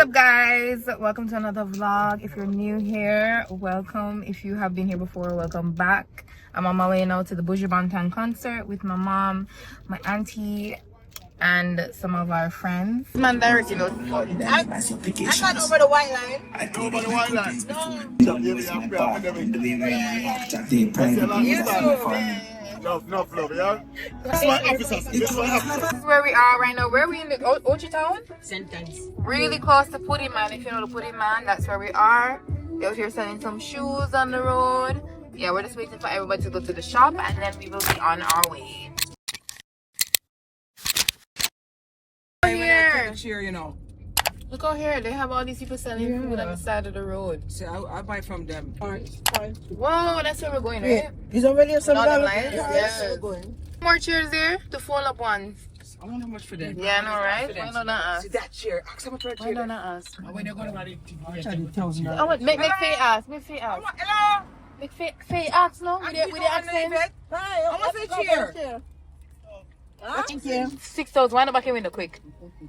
up guys, welcome to another vlog. If you're new here, welcome. If you have been here before, welcome back. I'm on my way now to the Buju Banton concert with my mom, my auntie, and some of our friends. Man, direct, you know. I got over the white line. I know over the white line. No, yeah. This is where we are right now. Where are we in the Ochi town? Sentence. Really close to Pudding Man. If you know the Pudding Man, that's where we are. They're out here selling some shoes on the road. Yeah, we're just waiting for everybody to go to the shop and then we will be on our way. Here. Cheer, you know. Look out here, they have all these people selling food on the side of the road. So I buy from them. Whoa, that's where we're going, right? He's already some Yeah. More chairs there, the fold up ones. I wonder how much for them. Yeah, I know, right? Why not ask? See that chair. Ask how much for that chair. Why not ask? When they're going to Oh, make Faye ask. Make Faye ask. Hello. Make Faye ask, no? With the accent. Hi, how much for chair? Thank you. 6,000. Why not back in window quick?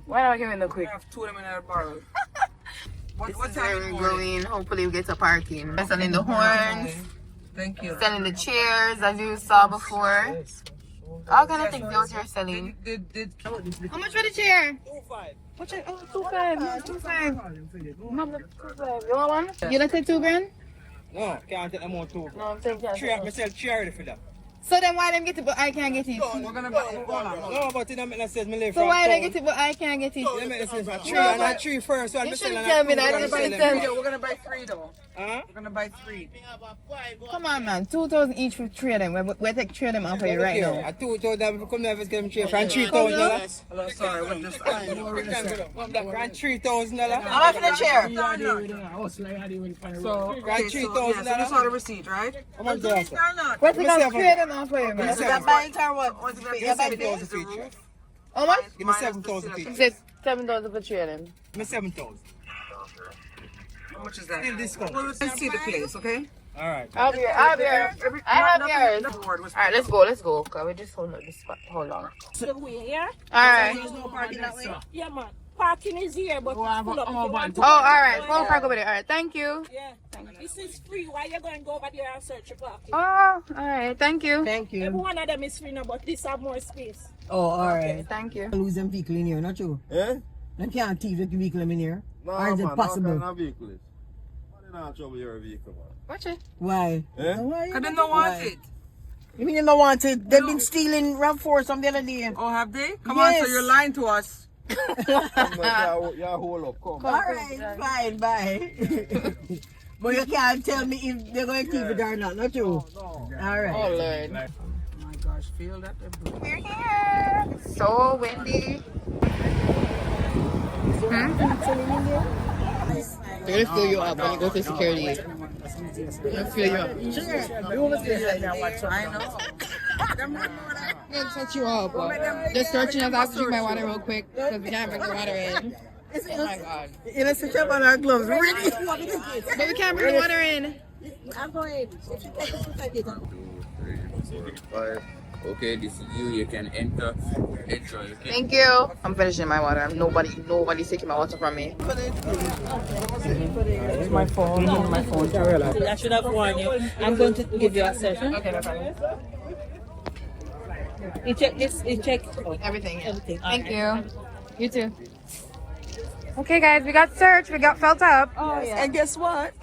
Why not back in window quick? I have two of them in our barrel. This is where we're going. Hopefully we get a parking. We're selling the horns. Thank you. Selling the chairs as you saw before. All kind of things those here selling. How much for the chair? 2.5. What chair? Oh, 2.5. 2.5. Mom, 2.5. You want one? You don't say 2 grand? No, can't take them more too. No, I'm saying Three of myself charity for that. So then why them get it but I can't get it? No, we're gonna buy no, but it don't says me live. So why they get it but I can't get it? They make it says three and not three first. So you shouldn't tell me that. We're gonna buy 3 though. Huh? We're gonna buy 3. Come on, man. 2,000 each for 3 of them. We'll take 3 of them off for you right now. I 2,000 come there, get them chair for $3,000. Hello, sorry, what just $3,000. How much for the chair? So, $3,000. That's all the receipt, right? How much do you have? What's it gonna 3 of them off for you, man? Is that buying or what? What's it gonna 7,000 each. How much? Give me 7,000 each. It says 7,000 for 3 of them. Give me 7,000. How much is that? Still discount. Well, let's see the place, okay? Alright. I'll be here. I have yours. Alright, let's go. Cause we just hold up this spot. Hold on. The way, yeah? Alright. There's no parking that way. Yeah, man. Parking is here, but full up if you want to. Oh, alright. Go park over there. Alright, thank you. Yeah. This is free. Why you going to go over there and search your parking? Oh, alright. Thank you. Thank you. Every one of them is free now, but this have more space. Oh, alright. Thank you. Lose them vehicle in here, not you? Eh? Them can't thief the vehicle in here. No, Or is it man, possible? no vehicle. Why do you not trouble your vehicle, man? Watch it. Why? Eh? Why? Because they don't want it. You mean you don't want it? They've been stealing RAV4 from the other day. Oh, have they? Come on, so you're lying to us. Yeah, hold up, come. Alright, fine, bye. But you can't tell me if they're going to keep it or not, not you? No. Alright. Oh, Lord. Oh my gosh, feel that? We're here. It's so windy. They're gonna fill you up when you go to security. They're gonna fill you up. I know. They're gonna set you up. They're searching us out to drink my water real quick because we can't bring the water in. Oh my god. You know, sit up on our gloves. Really? But we can't bring the water in. I'm going. 2, 3, 4, 5. Okay, this is you. You can enter. Enjoy. Okay? Thank you. I'm finishing my water. Nobody's taking my water from me. It's my phone. My phone. I should have warned you. I'm going to give you a session. Okay, no problem. You check this. You check Everything. everything. Thank you. You too. Okay, guys, we got searched. We got felt up. Oh, yeah. And guess what?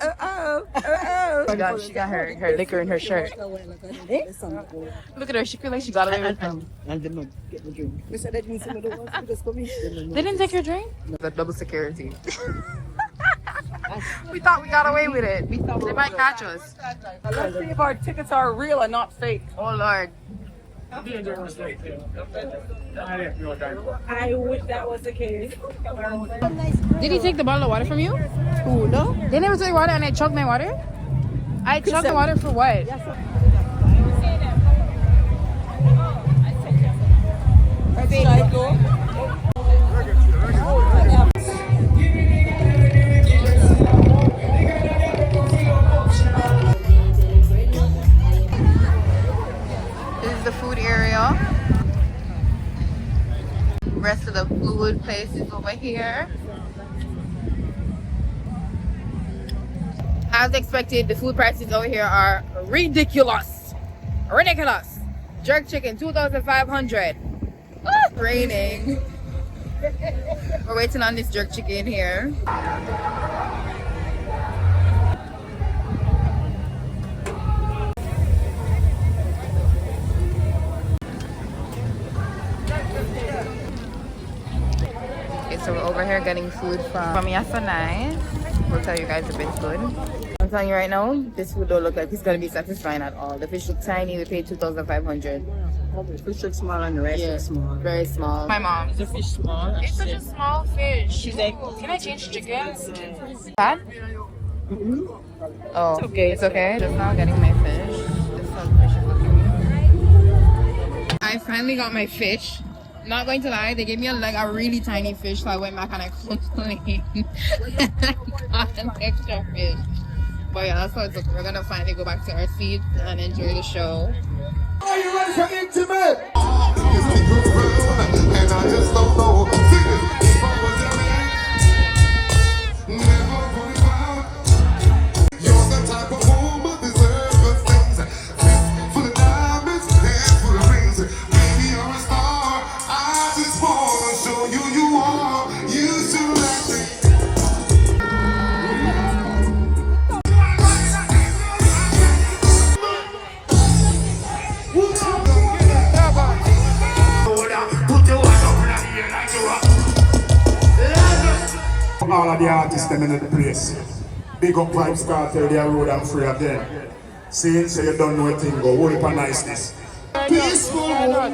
She got her liquor in her shirt. Look at her. She feels like she got away with it. And then get the drink. We said that means some of the ones who just come in. They didn't take your drink? The double security. We thought we got away with it. They might catch us. Let's see if our tickets are real and not fake. Oh, Lord. I wish that was the case. Did he take the bottle of water from you? Who, no? They never took water and I chugged my water? I chugged the water for what? This is the food area. Rest of the food place is over here. as expected, the food prices over here are ridiculous. Ridiculous. Jerk chicken, 2,500. Raining. We're waiting on this jerk chicken here. Okay, so we're over here getting food from Yasanai. We'll tell you guys if it's good. I'm telling you right now, this food don't look like it's gonna be satisfying at all. The fish look tiny. We paid 2,500. The fish looks small and the rice looks small. Very small. My mom. Is the fish small? It's such a small fish. She's like, can I change chicken? Bad? Oh, It's okay. It's okay. Just now getting my fish. This is how the fish is looking. I finally got my fish. Not going to lie, they gave me a really tiny fish, so I went back and I complained. I got an extra fish. But yeah, that's how it's looking. We're gonna finally go back to our seats and enjoy the show. Are you ready for intimate? And I just don't know. Never put it out. You're the type of woman deserves good things. Full of diamonds, hands full of rings. Baby, you're a star. I just wanna show you you are. You should let me. All of the artists them in the place. Big up Vibes Cartel, their road and free of them. See, so you don't know a thing, go hold up a niceness. Peaceful woman.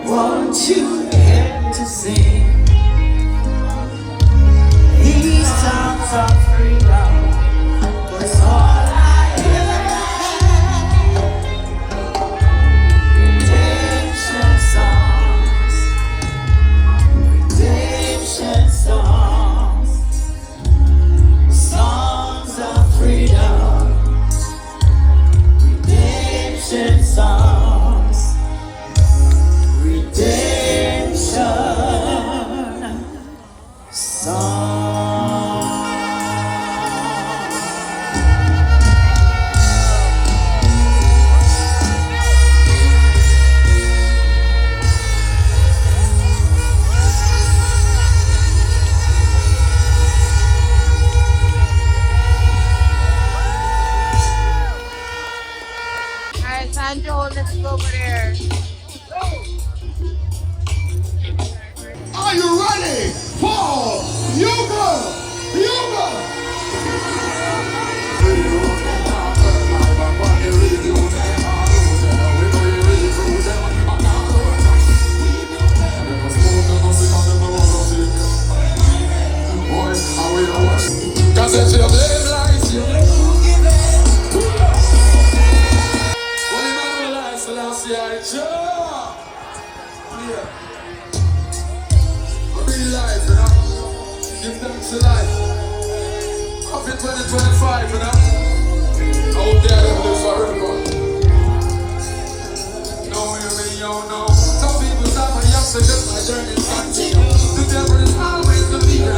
Won't you get to sing these songs of freedom? Was all I ever had. Redemption songs, redemption songs, songs of freedom, redemption songs. Redemption. Real life, you know. Give thanks to life. Happy 2025, you know. I hope they are doing this for everyone. No, you mean you know. Some people stop and yesterday my journey continues. The devil is always the leader.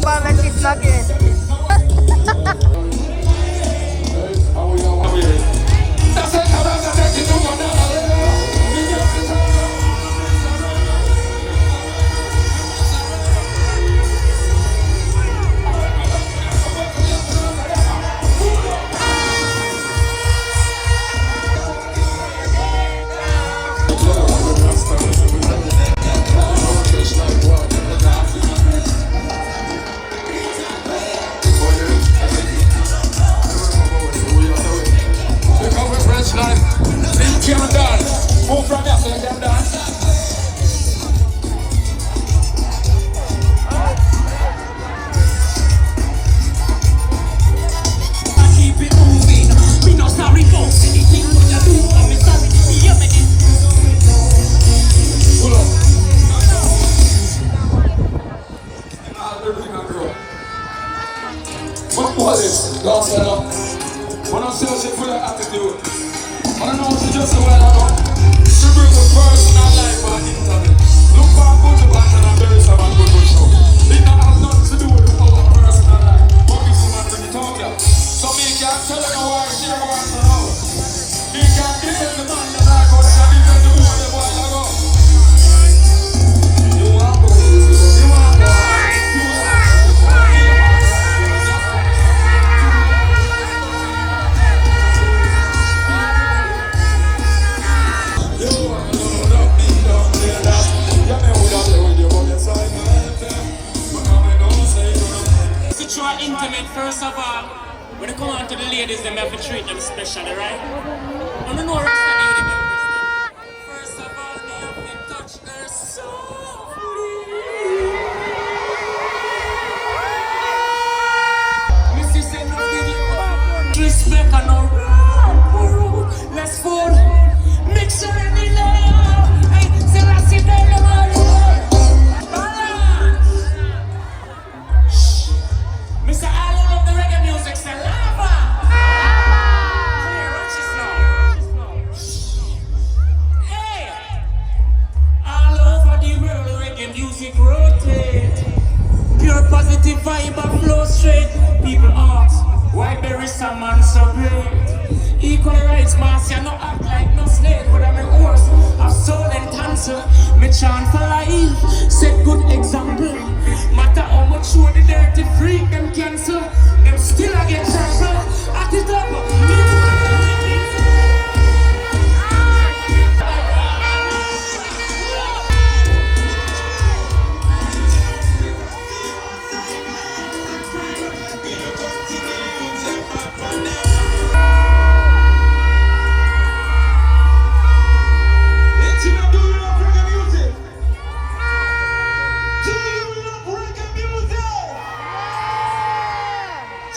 Come on, let's keep vlogging. That's it, I'm not going to do Don't stand up. When I say she full of attitude, I don't know what she just a while ago. She bring the personal life on the internet. Look for Buju, Banton and Beres and Buju show. It don't have nothing to do with our personal life. But we see man when you talk here. So me can't tell her no why she wants to know. Me can't defend the man that I go there and defend the woman that while ago. You want to go, you want to go. Intimate first of all, when they come on to the ladies, them have to treat them specially, right? I don't know what first of all, they have to touch her softly. Missy said no video. Respect and no wrong. Let's fool. Mix her in the love. Hey, say I sit down the man. Mr. I love the reggae music, say lava! Clear, watch this now. Hey! All over the world, reggae music rotate. Pure positive vibe and flow straight. People ask, why Beres a man so great? Equal rights, mass, you no act like no slave. But I'm a horse, of soul and cancer. Me chant for life, set good example. Matter how much show the dirty freak them cancel, them still I get trampled. At the top,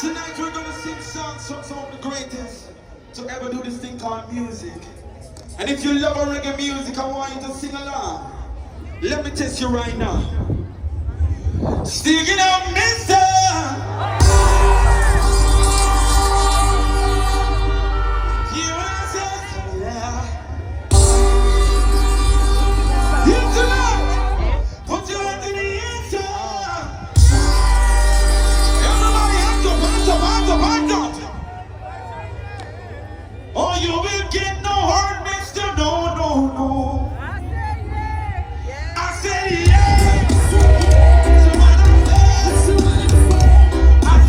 tonight we're gonna sing songs from some of the greatest to ever do this thing called music. And if you love reggae music, I want you to sing along. Let me test you right now. Singing out, mister! Oh, you will get no hurt, mister. No, no, no. I said yes. I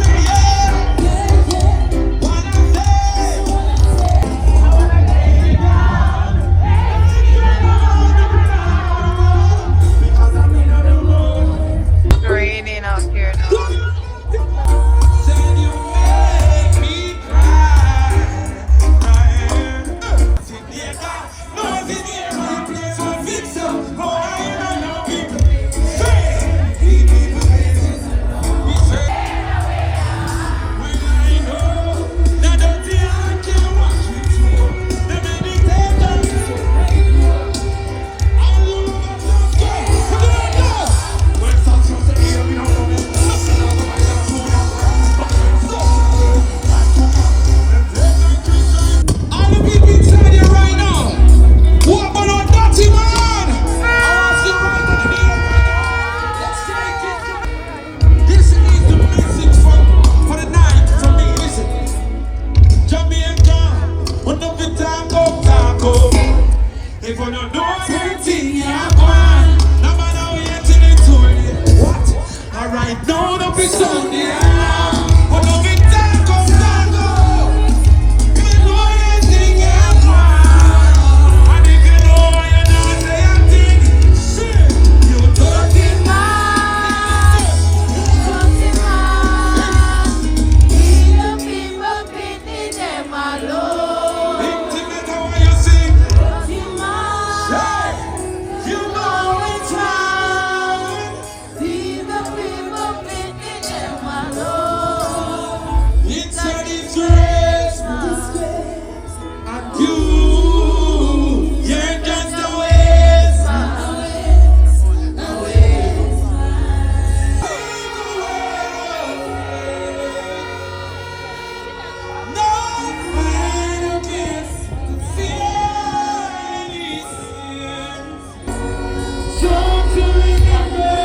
If you don't know anything, you're gone. No matter what you're till it's too late. What? Alright, now don't be Sunday. But don't be tango, tango. If you know anything, you're gone. And if you know you're not saying thing, shit, you're talking mad. Talking mad. Leave the people pity them alone. Intimate, how you sing? Talking mad. You know it's right. Leave the people pity them alone. It's a disgrace. And you're just a waste. No final kiss could feel these tears. Don't you remember?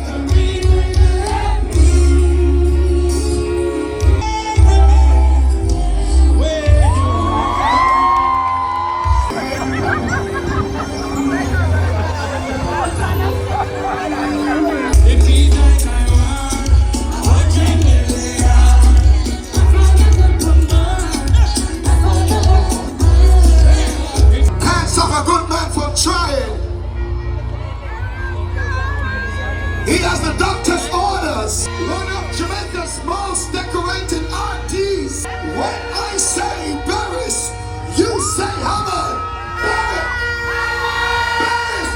And we will let you where you if he died, I want 100 million. Hands up a good man for trying. He has the doctor's orders. One of Jamaica's most decorated artists. When I say Beres, you say Hammond. Beres! Beres!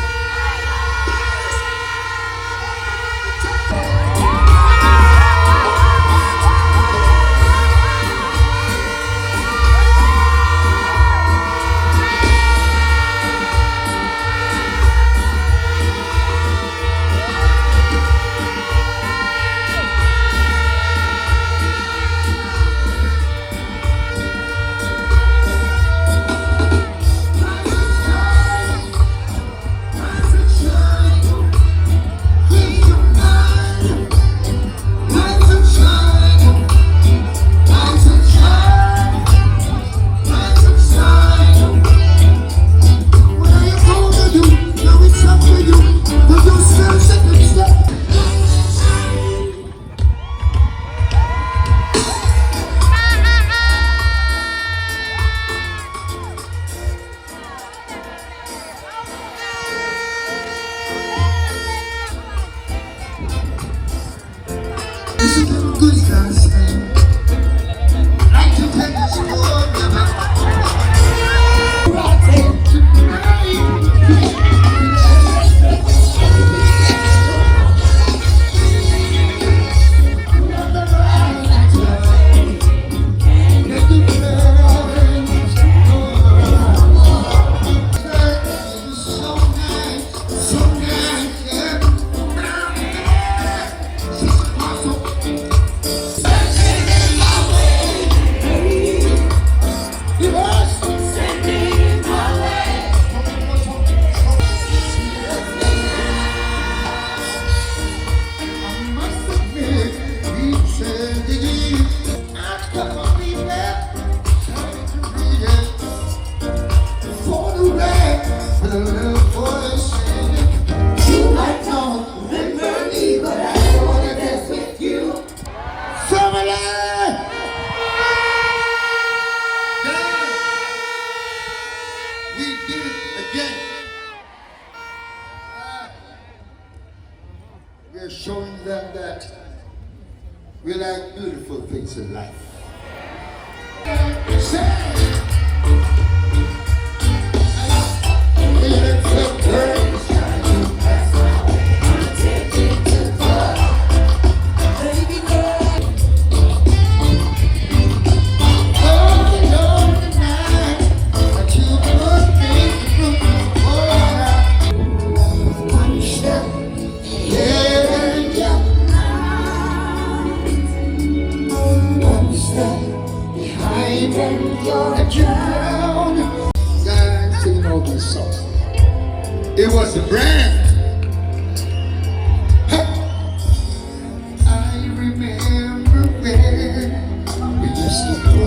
We're showing them that we like beautiful things in life. It was the brand. I remember when we used to go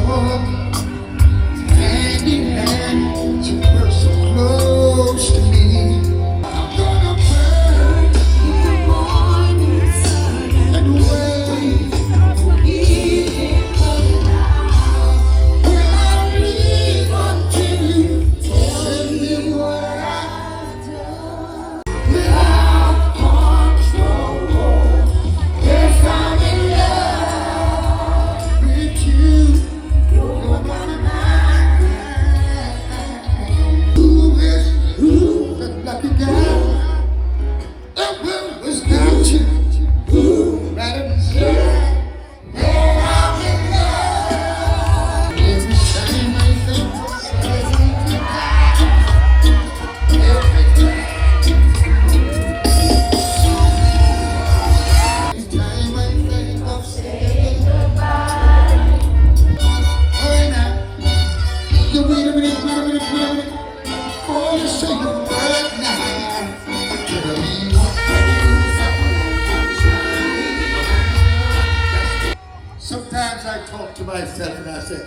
to myself and I said,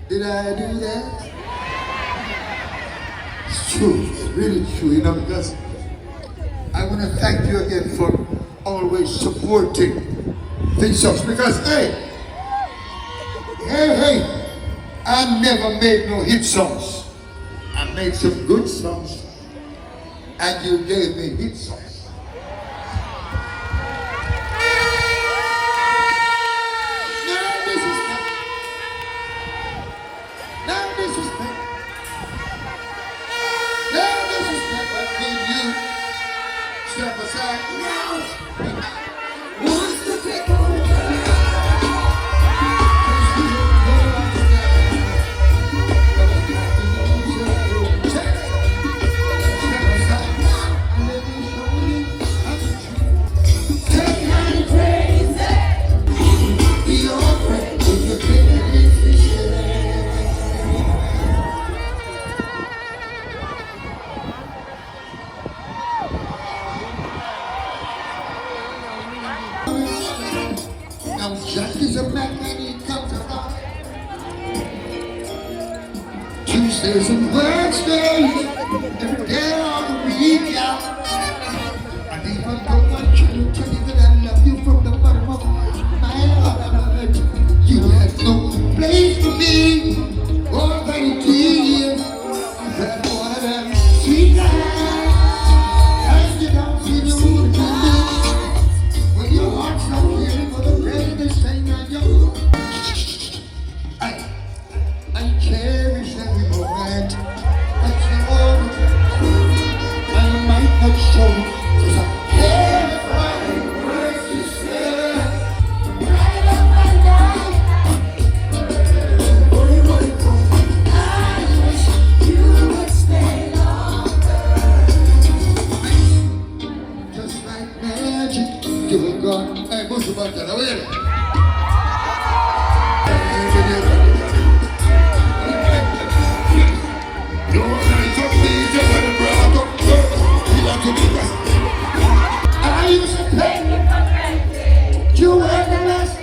did I do that? It's true, it's really true, you know, because I want to thank you again for always supporting these songs. Because, hey, I never made no hit songs. I made some good songs, and you gave me hit songs. Jack is a man when he comes around. Tuesdays and Wednesdays, every day of the week, yeah. And even though I try to tell you that I love you from the bottom of my heart, you had no place for me. Oh, vanity, that one of sweet lies. And you don't see the wood when your heart's not hearing for the greatest thing I know. I cherish every moment. That's the moment. I might not show it, 'cause I care if I ain't worth to say. Right up my life. I wish you would stay longer. Just like magic, you were gone. Hey, Buju Banton, how are you? I used to think you were the last.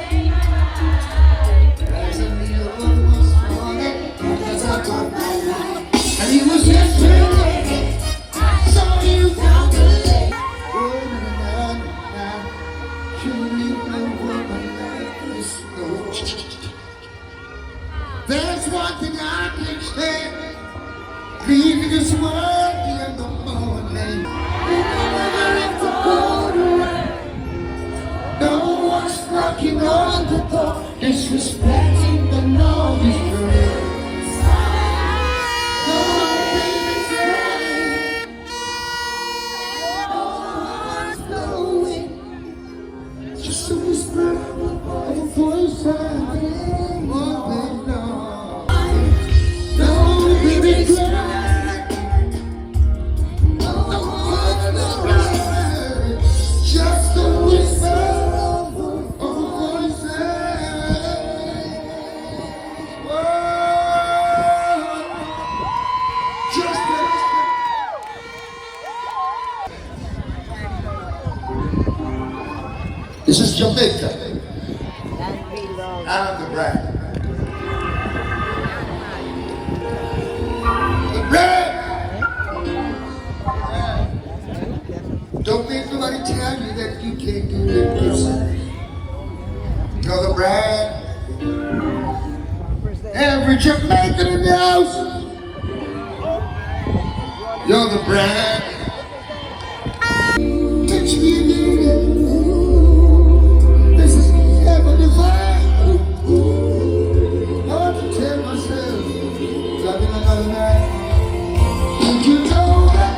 Presently you was falling. That's how I took my life. And it was yesterday. I saw you down the lane. Oh, na. Surely no woman like this. No. There's one thing I can say. Leaving this world in the morning. No one's knocking on the door, disrespecting the noise. No baby's crying, no one's going. Just a whisper of a voice I didn't want to know. No baby's crying. Just a whisper of a voice. Just a This is Jamaica. I'm the brand. The brand. Don't make nobody tell you that you can't do it yourself. You're the brand. Every Jamaican in the house. You're the brand. Touch me, this is heaven divine. Hard to tell myself, loving another man. And you know that.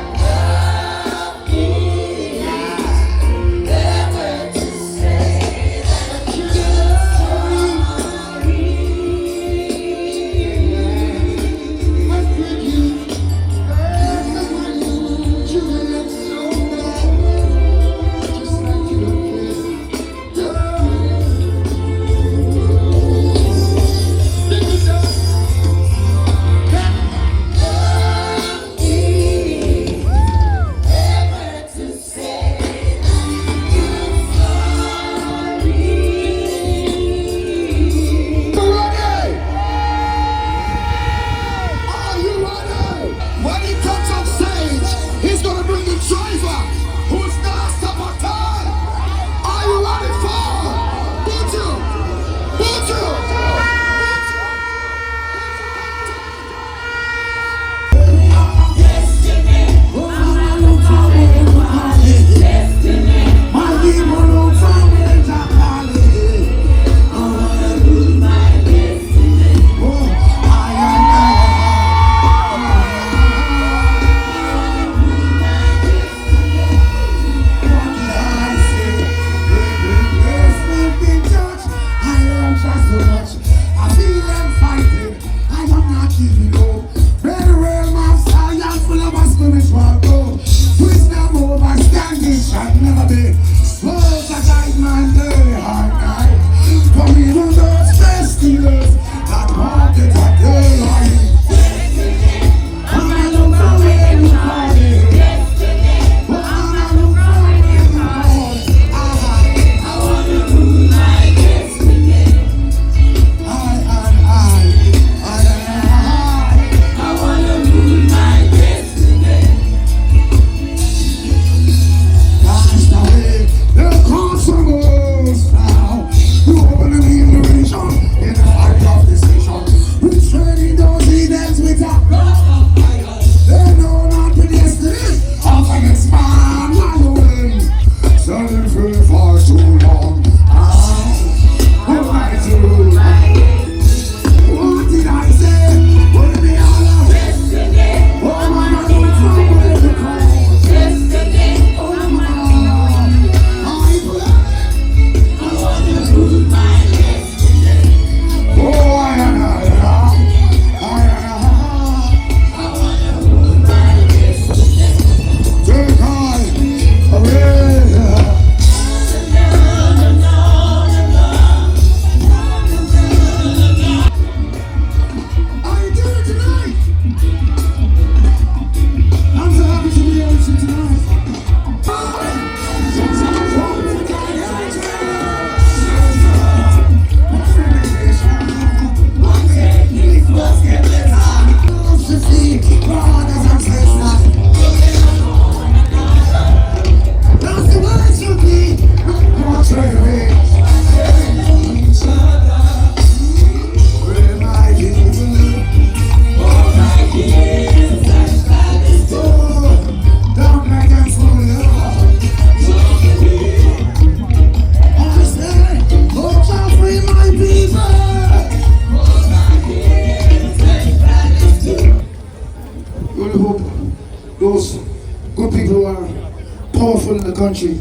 powerful in the country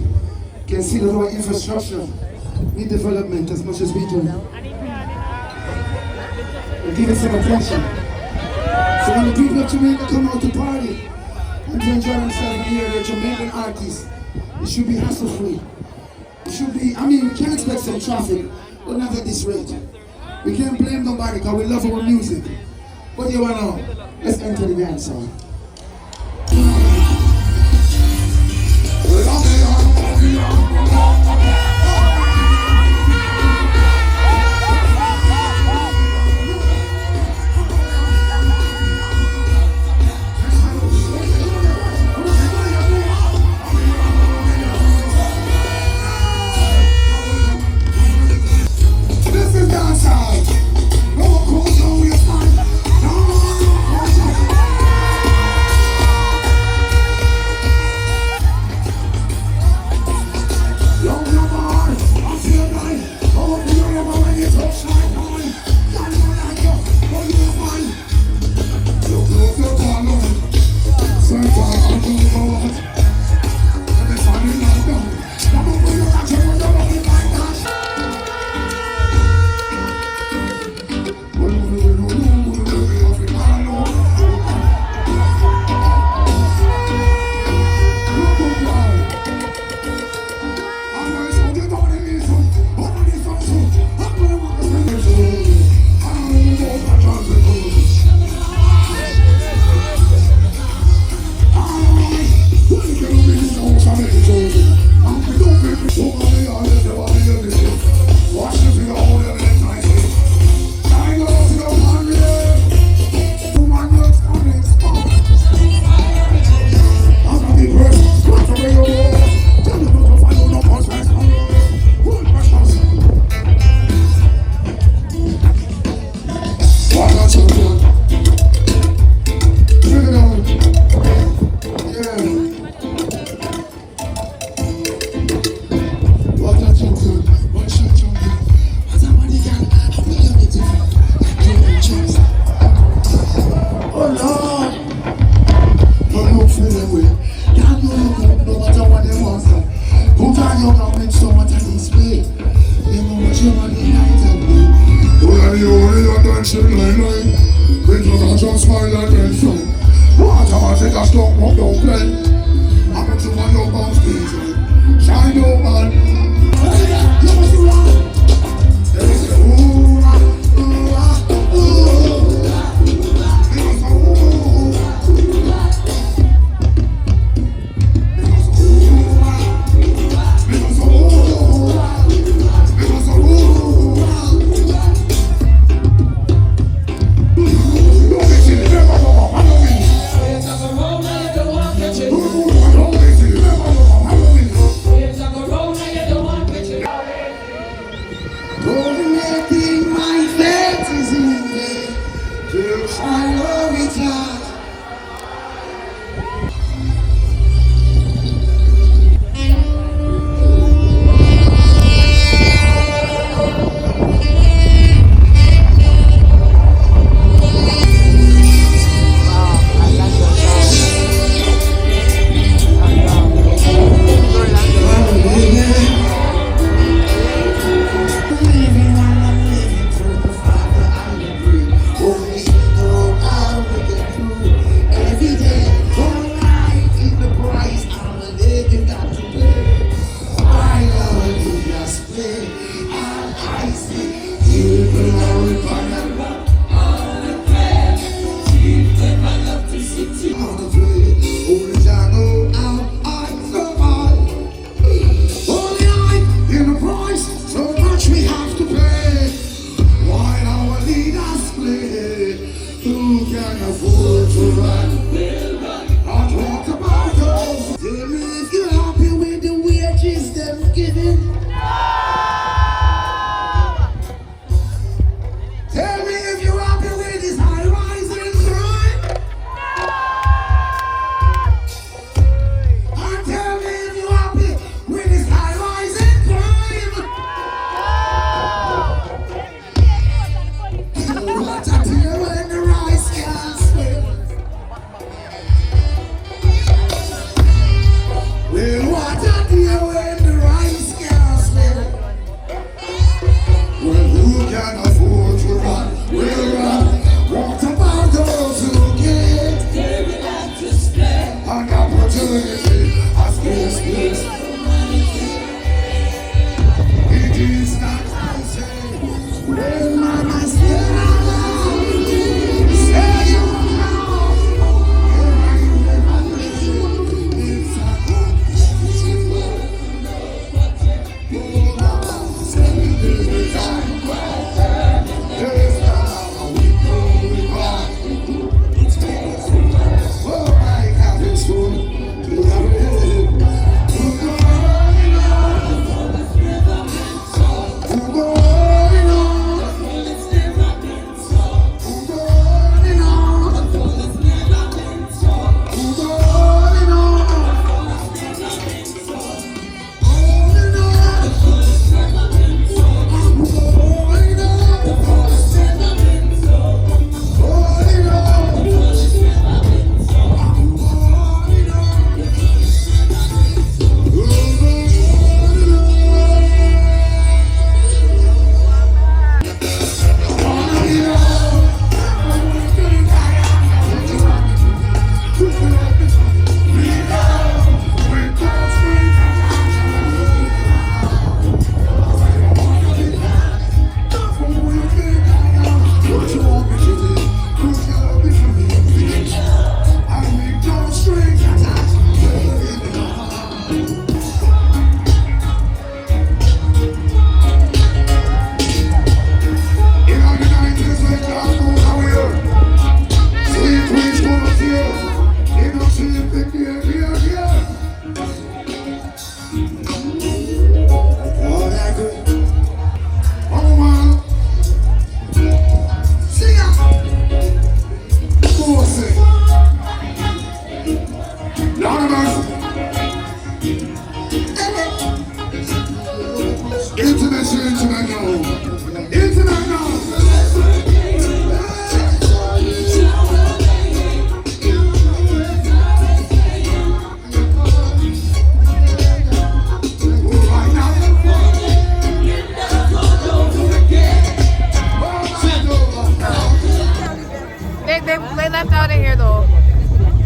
can see that our infrastructure need development as much as we do. We're giving some attention. So when the people of Jamaica come out to party and to enjoy themselves here, they're Jamaican artists. It should be hassle-free. It should be, I mean, we can expect some traffic, but not at this rate. We can't blame nobody because we love our music. What do you want to know? Let's enter the dance hall. left out of here though.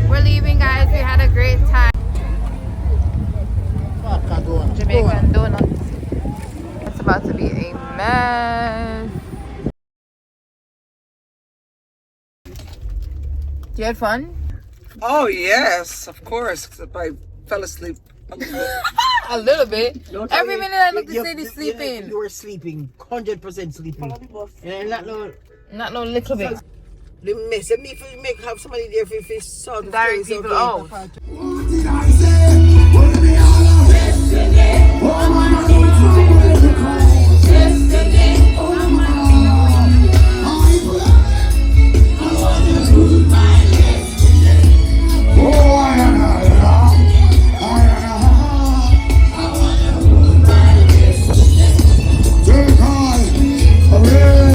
We're leaving, guys. We had a great time. Jamaican donuts. It's about to be a mess. You had fun? Oh yes, of course. Except I fell asleep a little bit. A little bit. Don't Every tell me- minute I look to you- say he's you- sleeping. You were sleeping, 100% sleeping. And not no. Not no little bit. The mess. Let me have somebody there if saw the Direct stories, people okay? out. What did I say?